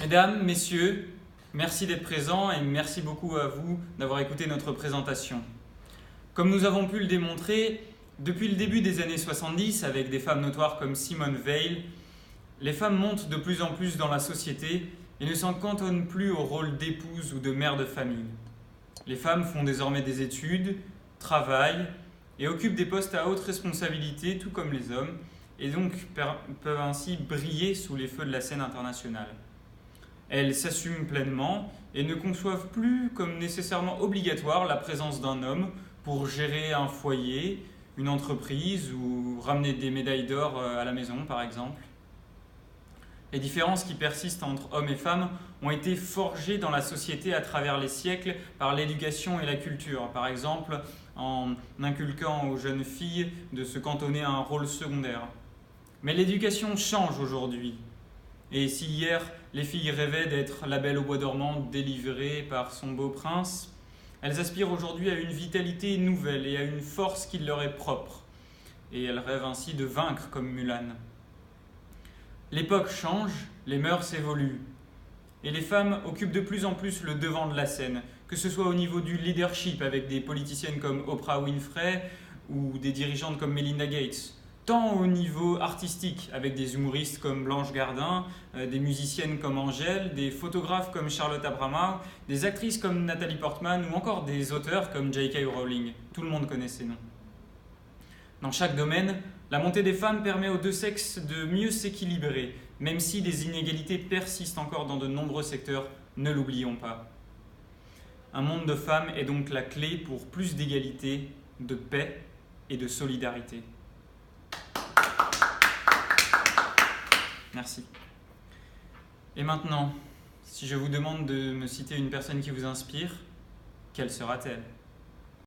Mesdames, Messieurs, merci d'être présents et merci beaucoup à vous d'avoir écouté notre présentation. Comme nous avons pu le démontrer, depuis le début des années 70, avec des femmes notoires comme Simone Veil, les femmes montent de plus en plus dans la société et ne s'en cantonnent plus au rôle d'épouse ou de mère de famille. Les femmes font désormais des études, travaillent et occupent des postes à haute responsabilité, tout comme les hommes, et donc peuvent ainsi briller sous les feux de la scène internationale. Elles s'assument pleinement et ne conçoivent plus comme nécessairement obligatoire la présence d'un homme pour gérer un foyer, une entreprise ou ramener des médailles d'or à la maison par exemple. Les différences qui persistent entre hommes et femmes ont été forgées dans la société à travers les siècles par l'éducation et la culture. Par exemple, en inculquant aux jeunes filles de se cantonner à un rôle secondaire. Mais l'éducation change aujourd'hui. Et si hier, les filles rêvaient d'être la belle au bois dormant délivrée par son beau prince, elles aspirent aujourd'hui à une vitalité nouvelle et à une force qui leur est propre. Et elles rêvent ainsi de vaincre comme Mulan. L'époque change, les mœurs évoluent. Et les femmes occupent de plus en plus le devant de la scène, que ce soit au niveau du leadership avec des politiciennes comme Oprah Winfrey ou des dirigeantes comme Melinda Gates, tant au niveau artistique avec des humoristes comme Blanche Gardin, des musiciennes comme Angèle, des photographes comme Charlotte Abraham, des actrices comme Nathalie Portman ou encore des auteurs comme J.K. Rowling. Tout le monde connaît ces noms. Dans chaque domaine, la montée des femmes permet aux deux sexes de mieux s'équilibrer, même si des inégalités persistent encore dans de nombreux secteurs, ne l'oublions pas. Un monde de femmes est donc la clé pour plus d'égalité, de paix et de solidarité. Merci. Et maintenant, si je vous demande de me citer une personne qui vous inspire, quelle sera-t-elle ?